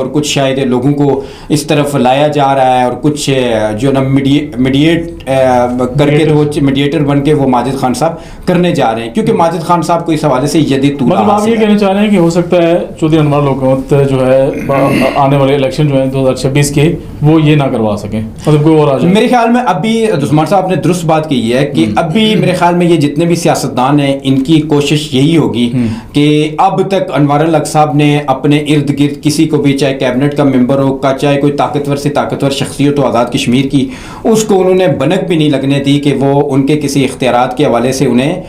اور کچھ شاید لوگوں کو اس طرف لایا جا رہا ہے اور کچھ جو نا میڈیٹ کر کے وہ میڈیٹر بن کے وہ ماجد خان صاحب کرنے جا رہے ہیں، کیونکہ ماجد خان صاحب کو اس حوالے سے یدی طول مطلب آپ یہ کہنا چاہ رہے ہیں کہ ہو سکتا ہے چودھری انوار حکومت جو ہے آنے والے الیکشن جو ہے 2026 کے وہ یہ نہ کروا سکیں، مطلب کوئی اور آ جائے؟ میرے خیال میں ابھی عثمان صاحب نے درست بات کی ہے کہ ابھی میرے خیال میں یہ جتنے بھی سیاستدان ہیں ان کی کوشش یہی ہوگی کہ اب تک انوار الحق صاحب نے اپنے ارد گرد کسی کو بھی، چاہے کیبنٹ کا ممبر ہو کا، چاہے کوئی طاقتور سے طاقتور شخصیت ہو آزاد کشمیر کی، اس کو انہوں نے بنک بھی نہیں لگنے دی کہ وہ ان کے کسی اختیارات کے حوالے سے انہیں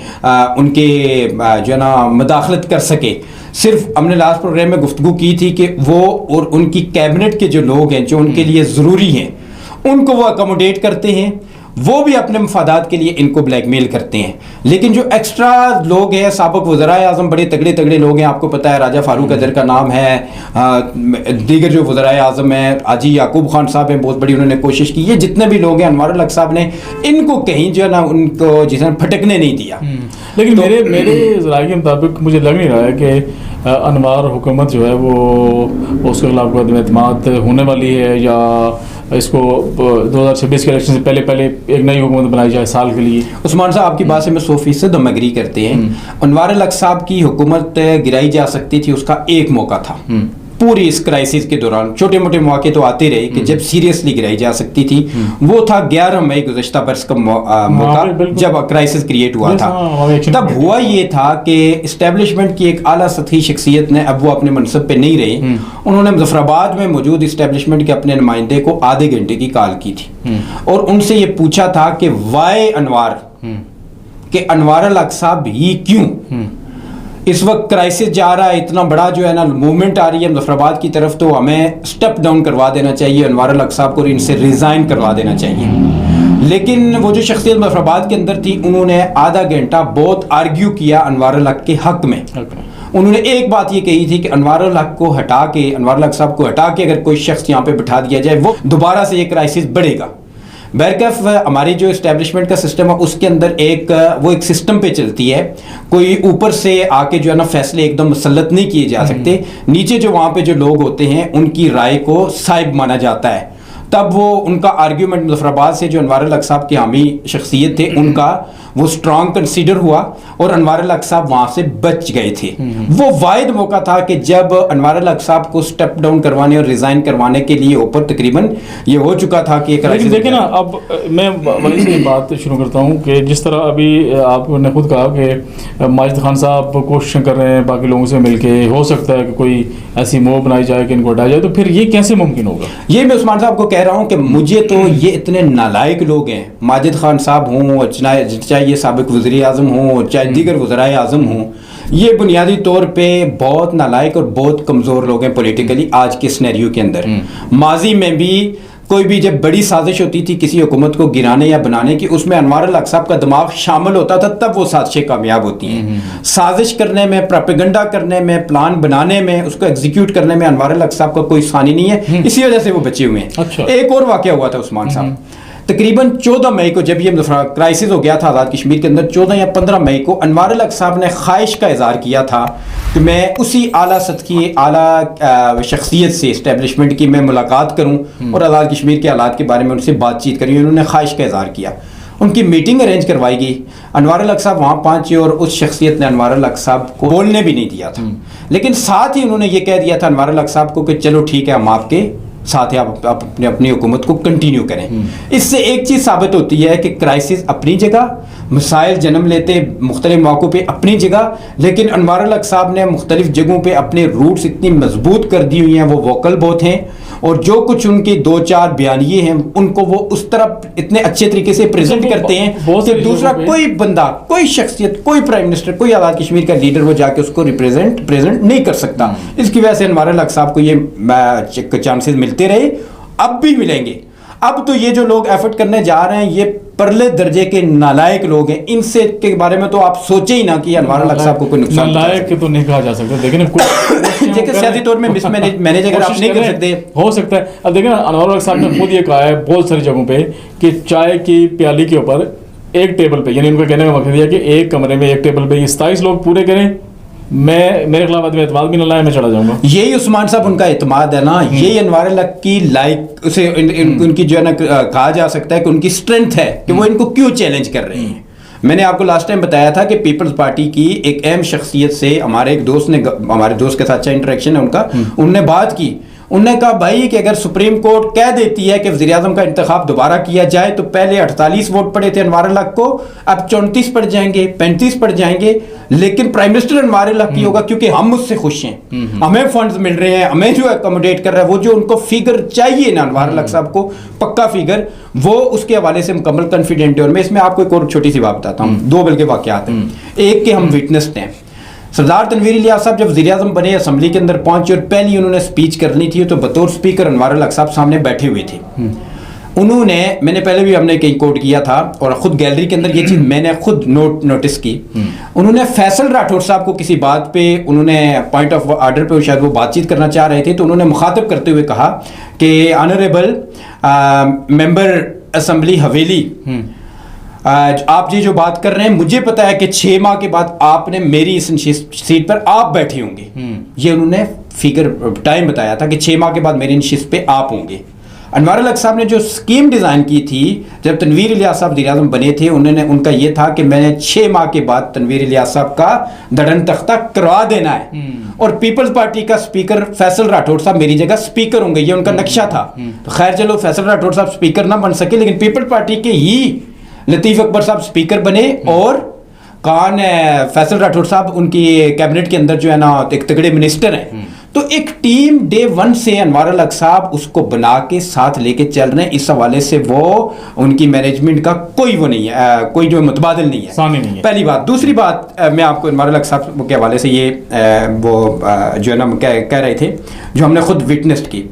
ان کے جو ہے نا مداخلت کر سکے۔ صرف ہم نے لاسٹ پروگرام میں گفتگو کی تھی کہ وہ اور ان کی کیبنٹ کے جو لوگ ہیں جو ان کے لیے ضروری ہیں ان کو وہ اکوموڈیٹ کرتے ہیں، وہ بھی اپنے مفادات کے لیے ان کو بلیک میل کرتے ہیں، لیکن جو ایکسٹرا لوگ ہیں، سابق وزرائے اعظم بڑے تگڑے تگڑے لوگ ہیں، آپ کو پتہ ہے راجہ فاروق ادر کا نام ہے، دیگر جو وزرائے اعظم ہیں، حاجی یعقوب خان صاحب ہیں، بہت بڑی انہوں نے کوشش کی، یہ جتنے بھی لوگ ہیں انوار الحق صاحب نے ان کو کہیں جو ہے نا ان کو جس نے پھٹکنے نہیں دیا۔ لیکن میرے ذرائع کے مطابق مجھے لگ نہیں رہا ہے کہ انوار حکومت جو ہے وہ اس کے خلاف عدم اعتماد ہونے والی ہے، یا اس کو 2026 کے الیکشن سے پہلے ایک نئی حکومت بنائی جائے سال کے لیے۔ عثمان صاحب آپ کی بات سے میں 100% ہم ایگری کرتے ہیں۔ انوار الحق صاحب کی حکومت گرائی جا سکتی تھی، اس کا ایک موقع تھا پوری اس کرائسس کے دوران، چھوٹے موٹے مواقع تو آتے رہے کہ جب سیریسلی گرائی جا سکتی تھی، وہ تھا 11 مئی گزشتہ برس کا موقع جب کرائسس کریٹ ہوا تھا۔ تب ہوا یہ تھا کہ اسٹیبلشمنٹ کی ایک اعلیٰ سطحی شخصیت نے، اب وہ اپنے منصب پہ نہیں رہے، انہوں نے مظفر آباد میں موجود اسٹیبلشمنٹ کے اپنے نمائندے کو آدھے گھنٹے کی کال کی تھی اور ان سے یہ پوچھا تھا کہ وائے انوار، کہ انوار الحق صاحب ہی کیوں اس وقت کرائسس جا رہا ہے، اتنا بڑا جو ہے نا موومنٹ آ رہی ہے مظفر آباد کی طرف، تو ہمیں سٹیپ ڈاؤن کروا دینا چاہیے انوار الحق صاحب کو اور ان سے ریزائن کروا دینا چاہیے۔ لیکن وہ جو شخصیت مظفر آباد کے اندر تھی، انہوں نے آدھا گھنٹہ بہت آرگیو کیا انوار الحق کے حق میں۔ انہوں نے ایک بات یہ کہی تھی کہ انوار الحق کو ہٹا کے، انوار الحق صاحب کو ہٹا کے اگر کوئی شخص یہاں پہ بٹھا دیا جائے، وہ دوبارہ سے یہ کرائسس بڑھے گا۔ بہرکیف ہماری جو اسٹیبلشمنٹ کا سسٹم ہے اس کے اندر وہ ایک سسٹم پہ چلتی ہے، کوئی اوپر سے آ کے جو ہے نا فیصلے ایک دم مسلط نہیں کیے جا سکتے، نیچے جو وہاں پہ جو لوگ ہوتے ہیں ان کی رائے کو صائب مانا جاتا ہے۔ تب وہ ان کا آرگیومنٹ مظفر آباد سے جو انوار الحق صاحب کے حامی شخصیت تھے ان کا وہ اسٹرانگ کنسیڈر ہوا اور انوار الحق صاحب وہاں سے بچ گئے تھے۔ وہ واحد موقع تھا کہ جب انوار الحق صاحب کو سٹیپ ڈاؤن کروانے اور ریزائن کروانے کے لیے اوپر تقریباً یہ ہو چکا تھا کہ لیکن دیکھیں نا، اب میں وہیں سے بات شروع کرتا ہوں کہ جس طرح ابھی آپ نے خود کہا کہ ماجد خان صاحب کوششیں کر رہے ہیں باقی لوگوں سے مل کے، ہو سکتا ہے کہ کوئی ایسی موو بنائی جائے کہ ان کو ہٹایا جائے، تو پھر یہ کیسے ممکن ہوگا؟ یہ میں عثمان صاحب کو کہہ رہا ہوں کہ مجھے تو یہ اتنے نالائق لوگ ہیں، ماجد خان صاحب ہوں، چاہے یہ سابق وزیر اعظم ہوں، چاہے دیگر وزرائے اعظم ہوں، یہ بنیادی طور پہ بہت نالائق اور بہت کمزور لوگ ہیں پولیٹیکلی آج کے سینیریو کے اندر۔ ماضی میں بھی کوئی بھی جب بڑی سازش ہوتی تھی کسی حکومت کو گرانے یا بنانے کی، اس میں انوار الحق صاحب کا دماغ شامل ہوتا تھا، تب وہ سازشیں کامیاب ہوتی ہیں۔ سازش کرنے میں، پروپیگنڈا کرنے میں، پلان بنانے میں، اس کو ایگزیکیوٹ کرنے میں انوار الحق صاحب کا کوئی ثانی نہیں ہے، اسی وجہ سے وہ بچے ہوئے ہیں۔ ایک اور واقعہ ہوا تھا عثمان صاحب، تقریباً 14 مئی کو جب یہ کرائسس ہو گیا تھا آزاد کشمیر کے اندر، 14 یا 15 مئی کو انوار الحق صاحب نے خواہش کا اظہار کیا تھا کہ میں اسی اعلیٰ سطحی اعلیٰ شخصیت سے اسٹیبلشمنٹ کی میں ملاقات کروں اور آزاد کشمیر کے حالات کے بارے میں ان سے بات چیت کروں۔ انہوں نے خواہش کا اظہار کیا، ان کی میٹنگ ارینج کروائی گئی، انوار الحق صاحب وہاں پہنچے اور اس شخصیت نے انوار الحق صاحب کو بولنے بھی نہیں دیا تھا، لیکن ساتھ ہی انہوں نے یہ کہہ دیا تھا انوار الحق صاحب کو کہ چلو ٹھیک ہے، ہم آپ کے ساتھ ہی آپ اپنی حکومت کو کنٹینیو کریں۔ اس سے ایک چیز ثابت ہوتی ہے کہ کرائسس اپنی جگہ، مسائل جنم لیتے مختلف مواقع پہ اپنی جگہ، لیکن انوار الحق صاحب نے مختلف جگہوں پہ اپنے روٹس اتنی مضبوط کر دی ہوئی ہیں، وہ ووکل بہت ہیں، اور جو کچھ ان کے 2-4 بیانیے ہیں ان کو وہ اس طرح اتنے اچھے طریقے سے پریزنٹ کرتے ہیں کہ دوسرا کوئی بندہ، کوئی شخصیت، کوئی پرائم منسٹر، کوئی آزاد کشمیر کا لیڈر وہ جا کے اس کو پریزنٹ نہیں کر سکتا۔ اس کی وجہ سے انوار الحق صاحب کو یہ چانسز ملتے رہے، اب بھی ملیں گے۔ اب تو یہ جو لوگ ایفرٹ کرنے جا رہے ہیں یہ پرلے درجے کے نالائق لوگ ہیں، ان سے کے بارے میں تو آپ سوچے ہی نہ کہ انوار الحق صاحب کو کوئی نقصان نالائق تو نہیں کہا جا سکتا، لیکن دیکھیں سیاسی طور میں مس مینیج اگر آپ نہیں کر سکتے ہو سکتا ہے۔ اب دیکھیں انوار الحق صاحب نے خود یہ کہا ہے بہت ساری جگہوں پہ کہ چائے کی پیالی کے اوپر ایک ٹیبل پہ، یعنی ان کا کہنے کا مقصد یہ ہے کہ ایک کمرے میں ایک ٹیبل پہ یہ 27 لوگ پورے کریں میں میرے خلاف آدمی اعتماد بھی نہ لائے میں چلا جاؤں گا. یہی عثمان صاحب ان کا اعتماد ہے نا, یہی انوار الحق کی لائک اسے ان کی جو ہے نا کہا جا سکتا ہے کہ ان کی اسٹرینتھ ہے کہ وہ ان کو کیوں چیلنج کر رہے ہیں. میں نے آپ کو لاسٹ ٹائم بتایا تھا کہ پیپلز پارٹی کی ایک اہم شخصیت سے ہمارے ایک دوست نے, ہمارے دوست کے ساتھ اچھا انٹریکشن ہے ان کا, انہوں نے بات کی, انہوں نے کہا بھائی کہ اگر سپریم کورٹ کہہ دیتی ہے کہ وزیر اعظم کا انتخاب دوبارہ کیا جائے تو پہلے 48 ووٹ پڑے تھے انوار الحق کو, اب 34 پڑ جائیں گے, 35 پڑ جائیں گے, لیکن پرائم منسٹر انوار الحق کی ہوگا کیونکہ ہم اس سے خوش ہیں, ہمیں فنڈز مل رہے ہیں, ہمیں جو اکوموڈیٹ کر رہا ہے, وہ جو ان کو فگر چاہیے نا انوار الحق صاحب کو پکا فگر, وہ اس کے حوالے سے مکمل کانفیڈنٹ ہے. اور میں اس میں آپ کو ایک اور چھوٹی سی بات بتاتا ہوں, 2 بلکہ واقعات ہیں. ایک کہ ہم وٹنسڈ ہیں, سردار تنویر الیاس صاحب جب وزیر اعظم بنے اسمبلی کے اندر پہنچے اور پہلی انہوں نے اسپیچ کرنی تھی تو بطور اسپیکر انوار الحق صاحب سامنے بیٹھے ہوئے تھے. انہوں نے, میں نے پہلے بھی ہم نے کہیں کوٹ کیا تھا اور خود گیلری کے اندر یہ چیز میں نے خود نوٹس کی, انہوں نے فیصل راٹھور صاحب کو کسی بات پہ, انہوں نے پوائنٹ آف آرڈر پہ شاید وہ بات چیت کرنا چاہ رہے تھے, تو انہوں نے مخاطب کرتے ہوئے کہا کہ آنریبل ممبر اسمبلی حویلی, آپ یہ جو بات کر رہے ہیں مجھے پتا ہے کہ 6 ماہ کے بعد آپ نے میری اس سیٹ پر آپ بیٹھے ہوں گے. یہ انہوں نے فگر ٹائم بتایا تھا کہ 6 ماہ کے بعد میری نشست پہ آپ ہوں گے. انوار الحق صاحب نے جو اسکیم ڈیزائن کی تھی جب تنویر الیاس صاحب وزیر اعظم بنے تھے, انہوں نے, ان کا یہ تھا کہ میں نے 6 ماہ کے بعد تنویر الیاس صاحب کا دڑن تختہ کروا دینا ہے, اور پیپلز پارٹی کا اسپیکر فیصل راٹھور صاحب میری جگہ اسپیکر ہوں گے, یہ ان کا نقشہ تھا. تو خیر چلو فیصل راٹھور صاحب اسپیکر نہ بن سکے, لیکن پیپلز پارٹی کے ہی لطیف اکبر صاحب اسپیکر بنے, اور کون فیصل راٹھور صاحب ان کی کیبنٹ کے اندر جو ہے نا ایک تگڑے منسٹر ہیں. تو ایک ٹیم ڈے 1 سے انوار الحق صاحب اس کو بنا کے ساتھ لے کے چل رہے ہیں. اس حوالے سے وہ ان کی مینجمنٹ کا کوئی وہ نہیں ہے, کوئی جو متبادل نہیں ہے. پہلی بات. دوسری بات میں آپ کو انوار الحق صاحب کے حوالے سے یہ وہ جو ہے نا کہہ رہے تھے جو ہم نے خود وٹنس کی,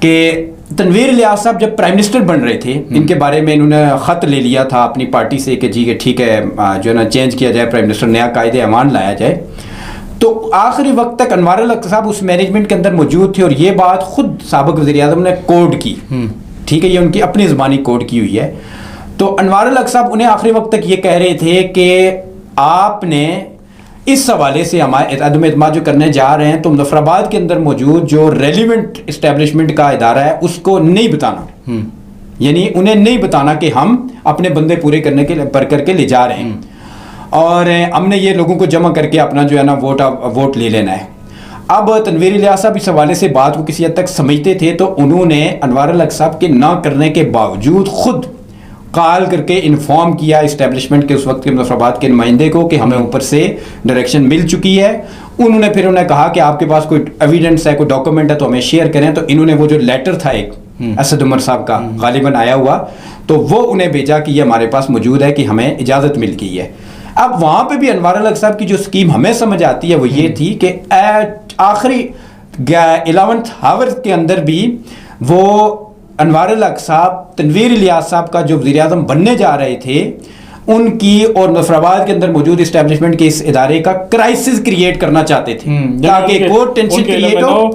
کہ تنویر الیاس صاحب جب پرائم منسٹر بن رہے تھے, ان کے بارے میں انہوں نے خط لے لیا تھا اپنی پارٹی سے کہ جی کہ ٹھیک ہے جو ہے نا چینج کیا جائے پرائم منسٹر, نیا قائد امان لایا جائے. تو آخری وقت تک انوار الحق صاحب اس مینجمنٹ کے اندر موجود تھے, اور یہ بات خود سابق وزیر اعظم نے کوڈ کی, ٹھیک ہے, یہ ان کی اپنی زبانی کوڈ کی ہوئی ہے. تو انوار الحق صاحب انہیں آخری وقت تک یہ کہہ رہے تھے کہ آپ نے اس حوالے سے ہمارے عدم اعتماد جو کرنے جا رہے ہیں تو مظفر آباد کے اندر موجود جو ریلیونٹ اسٹیبلشمنٹ کا ادارہ ہے اس کو نہیں بتانا, یعنی انہیں نہیں بتانا کہ ہم اپنے بندے پورے کرنے کے پر کر کے لے جا رہے ہیں, اور ہم نے یہ لوگوں کو جمع کر کے اپنا جو ہے نا ووٹ لے لینا ہے. اب تنویر الیاس صاحب اس حوالے سے بات کو کسی حد تک سمجھتے تھے, تو انہوں نے انوار الحق صاحب کے نہ کرنے کے باوجود خود کال کر کے انفارم کیا اسٹیبلشمنٹ کے اس وقت کے مظفر آباد کے نمائندے کو کہ ہمیں اوپر سے ڈائریکشن مل چکی ہے. انہوں نے پھر انہیں کہا کہ آپ کے پاس کوئی ایویڈنس ہے, کوئی ڈاکومنٹ ہے تو ہمیں شیئر کریں. تو انہوں نے وہ جو لیٹر تھا ایک اسد عمر صاحب کا غالباً آیا ہوا, تو وہ انہیں بھیجا کہ یہ ہمارے پاس موجود ہے کہ ہمیں اجازت مل گئی ہے. اب وہاں پہ بھی انوار الحق صاحب کی جو اسکیم ہمیں سمجھ آتی ہے وہ یہ تھی کہ آخری 11th آور کے اندر بھی وہ انوار الحق صاحب تنویر الیاس صاحب کا جو وزیر اعظم بننے جا رہے تھے ان کی اور مظفر آباد کے اندر موجود اسٹیبلشمنٹ کے اس ادارے کا کرائسس کریٹ کرنا چاہتے تھے, تاکہ ایک اور ٹینشن کریٹ ہو,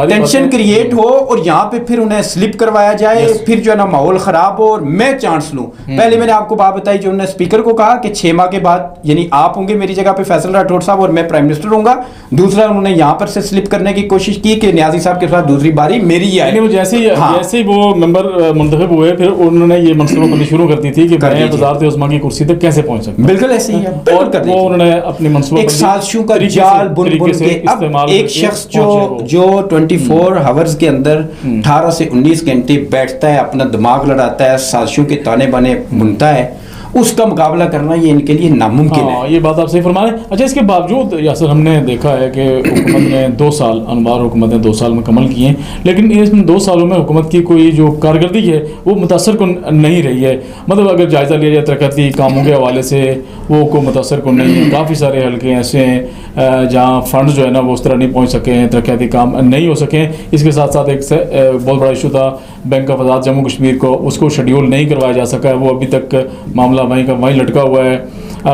ٹینشن کریٹ ہو, اور یہاں پہ پھر انہیں سلپ کروایا جائے, پھر جو ہے نا ماحول خراب ہو اور میں چانس لوں. پہلے میں نے آپ کو بات بتائی جو انہوں نے اسپیکر کو کہا کہ 6 ماہ کے بعد یعنی آپ ہوں گے میری جگہ پہ فیصل راٹھور صاحب اور میں پرائم منسٹر ہوں گا. دوسرا انہوں نے یہاں پر سے سلپ کرنے کی کوشش کی کہ نیازی صاحب کے ساتھ دوسری باری میری ہی آئے. جیسے وہ ممبر منتخب ہوئے پھر انہوں نے یہ منصوبہ بندی شروع کر دی تھی کہ وزارت عظمیٰ کی کرسی تک کیسے پہنچ سکتے. بالکل ایسے ہی ہے, اور وہ انہوں نے اپنی منصوبہ ایک سازشوں کا جال بن بن کے. اب ایک شخص جو 24 آورز کے اندر 18 سے 19 گھنٹے بیٹھتا ہے, اپنا دماغ لڑاتا ہے, سازشوں کے تانے بانے بنتا ہے, اس کا مقابلہ کرنا یہ ان کے لیے ناممکن ہے. یہ بات آپ صحیح فرما رہے ہیں. اچھا, اس کے باوجود یاسر ہم نے دیکھا ہے کہ حکومت نے 2 سال انوار حکومت نے 2 سال مکمل کیے ہیں, لیکن اس 2 سالوں میں حکومت کی کوئی جو کارکردگی ہے وہ متاثر کن نہیں رہی ہے. مطلب اگر جائزہ لیا جائے ترقیاتی کاموں کے حوالے سے وہ کوئی متاثر کن نہیں ہے. کافی سارے حلقے ایسے ہیں جہاں فنڈز جو ہے نا وہ اس طرح نہیں پہنچ سکے ہیں, ترقیاتی کام نہیں ہو سکے ہیں. اس کے ساتھ ساتھ ایک بہت بڑا ایشو تھا بینک آف آزاد جموں کشمیر کو, اس کو شیڈیول نہیں کروایا جا سکا ہے, وہ ابھی تک معاملہ وہیں کا وہیں لٹکا ہوا ہے.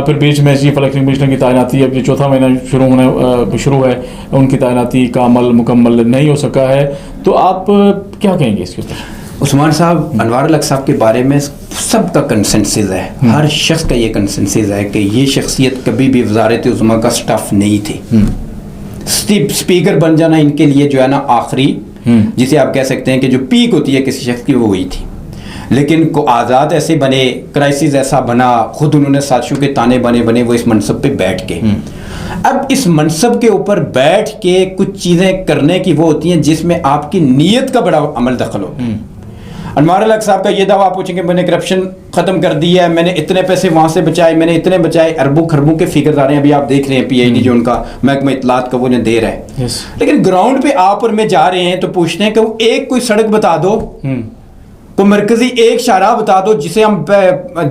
پھر بیچ میں چیف الیکشن کمشنر کی تعیناتی اب یہ 4تھا مہینہ شروع ہے, ان کی تعیناتی کا عمل مکمل نہیں ہو سکا ہے. تو آپ کیا کہیں گے اس کے اوپر؟ عثمان صاحب، انوار الحق صاحب کے بارے میں سب کا کنسنسس ہے، ہر شخص کا یہ کنسنسس ہے کہ یہ شخصیت کبھی بھی وزارت عظمیٰ کا سٹاف نہیں تھی. اسپیکر بن جانا ان کے لیے جو ہے نا آخری، جسے آپ کہہ سکتے ہیں کہ جو پیک ہوتی ہے کسی شخص کی، وہ وہی تھی. لیکن کو آزاد ایسے بنے، کرائسس ایسا بنا، خود انہوں نے سازشوں کے تانے بنے وہ اس منصب پہ بیٹھ کے. اب اس منصب کے اوپر بیٹھ کے کچھ چیزیں کرنے کی وہ ہوتی ہیں جس میں آپ کی نیت کا بڑا عمل دخل ہو. انوار الحق صاحب کا یہ دعویٰ آپ پوچھیں کہ میں نے کرپشن ختم کر دی ہے، میں نے اتنے پیسے وہاں سے بچائے، میں نے اتنے بچائے، اربوں خربوں کے فگرز آ رہے ہیں. ابھی آپ دیکھ رہے ہیں پی آئی ڈی جو ان کا محکمہ اطلاعات کا وہ انہیں دے رہا ہے. لیکن گراؤنڈ پہ آپ اور میں جا رہے ہیں تو پوچھتے ہیں کہ وہ ایک کوئی سڑک بتا دو، کوئی مرکزی ایک شاہراہ بتا دو جسے ہم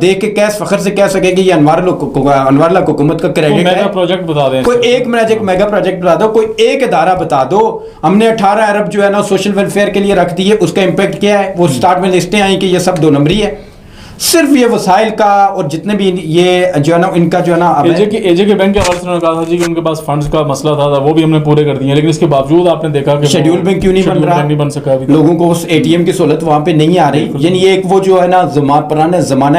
دیکھ کے کیس فخر سے کہہ سکیں کہ یہ انوار الحق حکومت کا کریڈٹ ہے. پروجیکٹ بتا دیں، کوئی ایک میگا پروجیکٹ بتا دو، کوئی ایک ادارہ بتا دو. ہم نے 18 ارب جو ہے نا سوشل ویلفیئر کے لیے رکھ دیے، اس کا امپیکٹ کیا ہے؟ وہ سٹارٹ میں لسٹیں آئیں کہ یہ سب 2 نمبری ہے. صرف یہ وسائل کا اور جتنے بھی یہ جو ہے نا ان کا جو ہے نا اے جے کے بینک کے حوالے سے انہوں نے کہا تھا جی کہ ان کے پاس فنڈز کا مسئلہ تھا وہ بھی ہم نے پورے کر دیے، لیکن اس کے باوجود آپ نے دیکھا کہ شیڈیول بینک کیوں نہیں بن رہا، نہیں بن سکا، لوگوں کو اس اے ٹی ایم کی سہولت وہاں پہ نہیں آ رہی. یعنی یہ ایک وہ جو ہے نا پرانے زمانہ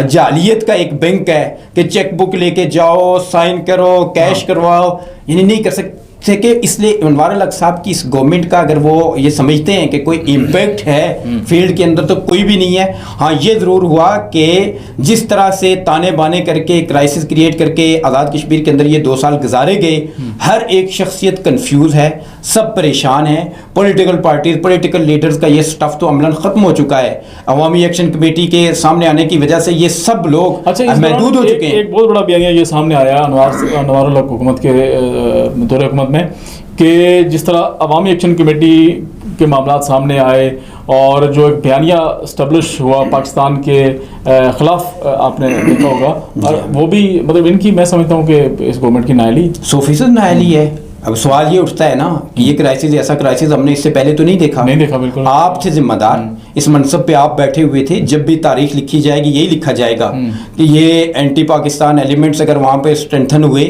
جعلیت کا ایک بینک ہے کہ چیک بک لے کے جاؤ، سائن کرو، کیش کرواؤ، یعنی نہیں کر سکتے. کہ اس لیے انوار الحق صاحب کی اس گورنمنٹ کا اگر وہ یہ سمجھتے ہیں کہ کوئی امپیکٹ ہے فیلڈ کے اندر تو کوئی بھی نہیں ہے. ہاں یہ ضرور ہوا کہ جس طرح سے تانے بانے کر کے کرائسس کریٹ کر کے آزاد کشمیر کے اندر یہ 2 سال گزارے گئے، ہر ایک شخصیت کنفیوز ہے، سب پریشان ہیں. پولیٹیکل پارٹیز، پولیٹیکل لیڈرز کا یہ سٹف تو عملاً ختم ہو چکا ہے. عوامی ایکشن کمیٹی کے سامنے آنے کی وجہ سے یہ سب لوگ محدود ہو چکے ہیں. ایک بہت بڑا بیانیہ یہ سامنے آیا انوار الحق حکومت کے دور حکومت میں کہ جس طرح عوامی ایکشن کمیٹی کے معاملات سامنے آئے اور جو ایک بیانیہ اسٹیبلش ہوا پاکستان کے خلاف، آپ نے دیکھا ہوگا، اور وہ بھی مطلب ان کی میں سمجھتا ہوں کہ اس گورنمنٹ کی نااہلی 100% نااہلی ہے. اب سوال یہ اٹھتا ہے نا کہ یہ کرائسس ایسا کرائسس ہم نے اس سے پہلے تو نہیں دیکھا. بالکل. آپ تھے ذمہ دار، اس منصب پہ آپ بیٹھے ہوئے تھے. جب بھی تاریخ لکھی جائے گی یہی لکھا جائے گا کہ یہ اینٹی پاکستان ایلیمنٹس اگر وہاں پہ اسٹرینتھن ہوئے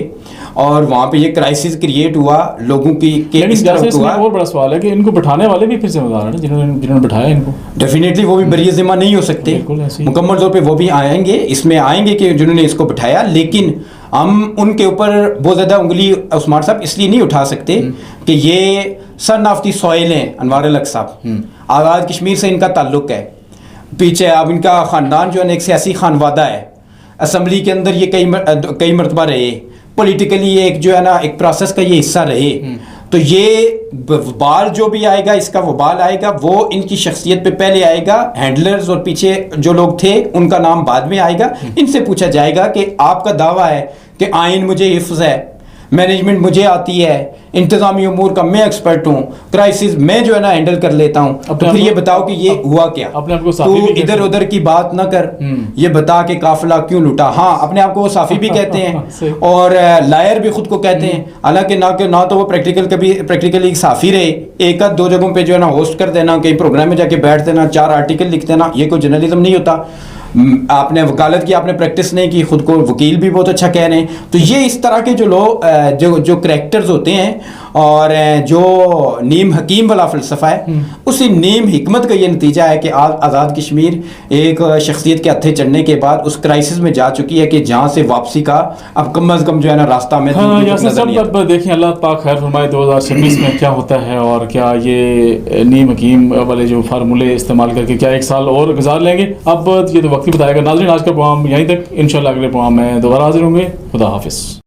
اور وہاں پہ یہ کرائسس کریٹ ہوا لوگوں کی کہ اس طرح ہوا. اور بڑا سوال ہے کہ ان کو بٹھانے والے بھی پھر ذمہ دار ہیں جنہوں نے بٹھایا ان کو. ڈیفینیٹلی وہ بھی بری ذمہ نہیں ہو سکتے، مکمل طور پہ وہ بھی آئیں گے، اس میں آئیں گے کہ جنہوں نے اس کو بٹھایا. لیکن ہم ان کے اوپر بہت زیادہ انگلی عثمان صاحب اس لیے نہیں اٹھا سکتے کہ یہ سن آف دی سوئل ہیں. انوار الحق صاحب آزاد کشمیر سے ان کا تعلق ہے، پیچھے اب ان کا خاندان جو ہے ایک سیاسی خانوادہ ہے، اسمبلی کے اندر یہ کئی مرتبہ رہے، پولیٹیکلی ایک جو ہے نا ایک پروسیس کا یہ حصہ رہے. تو یہ وبال جو بھی آئے گا، اس کا وبال آئے گا وہ ان کی شخصیت پہ پہلے آئے گا. ہینڈلرز اور پیچھے جو لوگ تھے ان کا نام بعد میں آئے گا. ان سے پوچھا جائے گا کہ آپ کا دعویٰ ہے کہ آئین مجھے حفظ ہے، مینجمنٹ مجھے آتی ہے، انتظامی امور کا میں ایکسپرٹ ہوں، کرائسس میں جو ہے نا ہینڈل کر لیتا ہوں. تو پھر یہ بتاؤ کہ یہ ہوا کیا؟ تو ادھر ادھر کی بات نہ کر، یہ بتا کہ قافلہ کیوں لوٹا. ہاں اپنے آپ کو وہ صافی بھی کہتے ہیں اور لائر بھی خود کو کہتے ہیں، حالانکہ نہ تو وہ پریکٹیکلی صافی رہے. 1-2 جگہوں پہ جو ہے نا ہوسٹ کر دینا، کہیں پروگرام میں جا کے بیٹھ دینا، 4 آرٹیکل لکھ دینا، یہ کوئی جرنلزم نہیں ہوتا. آپ نے وکالت کی، آپ نے پریکٹس نہیں کی، خود کو وکیل بھی بہت اچھا کہہ رہے ہیں. تو یہ اس طرح کے جو لوگ جو کریکٹرز ہوتے ہیں اور جو نیم حکیم والا فلسفہ ہے، اسی نیم حکمت کا یہ نتیجہ ہے کہ آزاد کشمیر ایک شخصیت کے ہتھے چڑھنے کے بعد اس کرائسس میں جا چکی ہے کہ جہاں سے واپسی کا اب کم از کم جو ہے نا راستہ میں دیکھیں. اللہ پاک خیر فرمائے 2026 میں کیا ہوتا ہے اور کیا یہ نیم حکیم والے جو فارمولے استعمال کر کے کیا 1 سال اور گزار لیں گے. اب یہ تو وقت ہی بتائے گا. ناظرین آج کا پروگرام یہیں تک، انشاءاللہ اگلے پروگرام میں دوبارہ حاضر ہوں گے. خدا حافظ.